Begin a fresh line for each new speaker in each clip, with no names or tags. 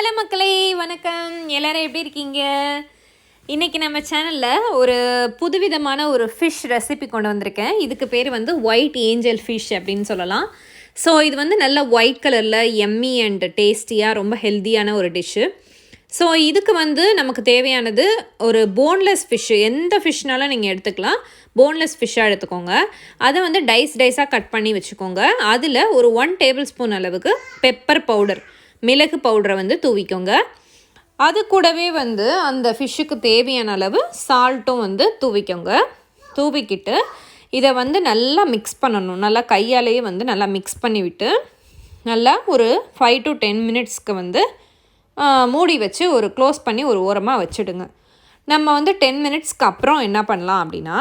Hello மக்களே, வணக்கம். எல்லோரும் எப்படி இருக்கீங்க? இன்றைக்கி நம்ம சேனலில் ஒரு புதுவிதமான ஒரு ஃபிஷ் ரெசிபி கொண்டு வந்திருக்கேன். இதுக்கு பேர் வந்து ஒயிட் ஏஞ்சல் ஃபிஷ் அப்படின்னு சொல்லலாம். ஸோ இது வந்து நல்ல ஒயிட் கலரில் எம்மி அண்ட் டேஸ்டியாக ரொம்ப ஹெல்த்தியான ஒரு டிஷ்ஷு. ஸோ இதுக்கு வந்து நமக்கு தேவையானது ஒரு போன்லெஸ் ஃபிஷ்ஷு. எந்த ஃபிஷ்னாலும் நீங்கள் எடுத்துக்கலாம். போன்லெஸ் ஃபிஷ்ஷாக எடுத்துக்கோங்க. அதை வந்து டைஸாக கட் பண்ணி வச்சுக்கோங்க. அதில் ஒரு 1 டேபிள் ஸ்பூன் அளவுக்கு பெப்பர் பவுடர், மிளகு பவுடரை வந்து தூவிக்கோங்க. அது கூடவே வந்து அந்த ஃபிஷ்ஷுக்கு தேவையான அளவு சால்ட்டும் வந்து தூவிக்கோங்க. தூவிக்கிட்டு இதை வந்து நல்லா மிக்ஸ் பண்ணணும். நல்லா கையாலேயே வந்து நல்லா மிக்ஸ் பண்ணிவிட்டு நல்லா ஒரு 5 to 10 மினிட்ஸ்க்கு வந்து மூடி வச்சு ஒரு க்ளோஸ் பண்ணி ஒரு ஓரமாக வச்சுடுங்க. நம்ம வந்து 10 மினிட்ஸ்க்கு அப்புறம் என்ன பண்ணலாம் அப்படின்னா,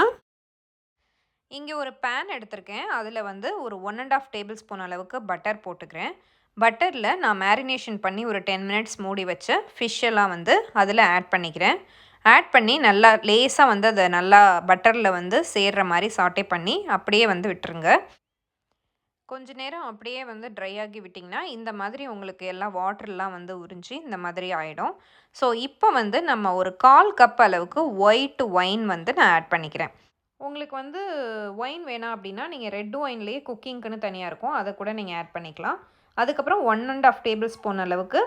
இங்கே ஒரு பேன் எடுத்திருக்கேன். அதில் வந்து ஒரு 1.5 டேபிள் ஸ்பூன் அளவுக்கு பட்டர் போட்டுக்கிறேன். பட்டரில் நான் மேரினேஷன் பண்ணி ஒரு 10 மினிட்ஸ் மூடி வச்ச ஃபிஷ்ஷெல்லாம் வந்து அதில் ஆட் பண்ணிக்கிறேன். ஆட் பண்ணி நல்லா லேசாக வந்து அதை நல்லா பட்டரில் வந்து சேர்கிற மாதிரி சாட்டே பண்ணி அப்படியே வந்து விட்டுருங்க. கொஞ்ச நேரம் அப்படியே வந்து ட்ரை ஆகி விட்டிங்கன்னா இந்த மாதிரி உங்களுக்கு எல்லா வாட்டர்லாம் வந்து உறிஞ்சி இந்த மாதிரி ஆகிடும். ஸோ இப்போ வந்து நம்ம ஒரு 1/4 கப் அளவுக்கு ஒயிட் ஒயின் வந்து நான் ஆட் பண்ணிக்கிறேன். உங்களுக்கு வந்து ஒயின் வேணாம் அப்படின்னா நீங்கள் ரெட் ஒயின்லேயே குக்கிங்க்குன்னு தனியாக இருக்கும், அதை கூட நீங்கள் ஆட் பண்ணிக்கலாம். அதுக்கப்புறம் 1.5 டேபிள் ஸ்பூன் அளவுக்கு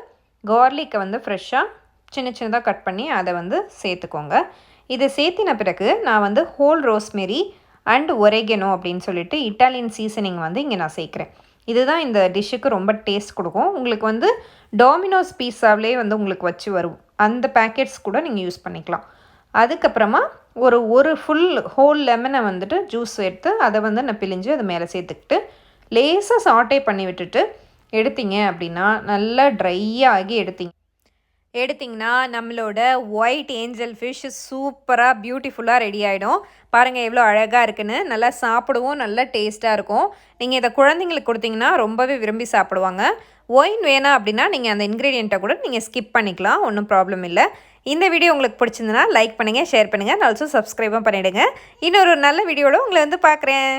கார்லிக்கை வந்து ஃப்ரெஷ்ஷாக சின்னதாக கட் பண்ணி அதை வந்து சேர்த்துக்கோங்க. இதை சேர்த்தின பிறகு நான் வந்து ஹோல் ரோஸ்மெரி அண்ட் ஒரேகனோ அப்படின்னு சொல்லிட்டு இட்டாலியன் சீசனிங் வந்து இங்கே நான் சேர்க்குறேன். இதுதான் இந்த டிஷ்ஷுக்கு ரொம்ப டேஸ்ட் கொடுக்கும். உங்களுக்கு வந்து டாமினோஸ் பீஸாவிலே வந்து உங்களுக்கு வச்சு வரும், அந்த பேக்கெட்ஸ் கூட நீங்கள் யூஸ் பண்ணிக்கலாம். அதுக்கப்புறமா ஒரு ஃபுல் ஹோல் லெமனை வந்துட்டு ஜூஸ் எடுத்து அதை வந்து நான் பிழிஞ்சு அது மேலே சேர்த்துக்கிட்டு லேசாக சாட்டே பண்ணி விட்டுட்டு எடுத்தீங்க அப்படின்னா நல்லா ட்ரையாகி எடுத்திங்கன்னா நம்மளோட ஒயிட் ஏஞ்சல் ஃபிஷ் சூப்பராக பியூட்டிஃபுல்லாக ரெடி ஆகிடும். பாருங்கள் எவ்வளோ அழகாக இருக்குன்னு. நல்லா சாப்பிடுவோம், நல்லா டேஸ்ட்டாக இருக்கும். நீங்கள் இதை குழந்தைங்களுக்கு கொடுத்தீங்கன்னா ரொம்பவே விரும்பி சாப்பிடுவாங்க. ஒயின் வேணாம் அப்படின்னா நீங்கள் அந்த இன்க்ரீடியண்ட்டை கூட நீங்கள் ஸ்கிப் பண்ணிக்கலாம், ஒன்றும் ப்ராப்ளம் இல்லை. இந்த வீடியோ உங்களுக்கு பிடிச்சிருந்துன்னா லைக் பண்ணுங்கள், ஷேர் பண்ணுங்கள், ஆல்சோ சப்ஸ்கிரைபும் பண்ணிவிடுங்க. இன்னொரு நல்ல வீடியோவில் உங்களை வந்து பார்க்குறேன்.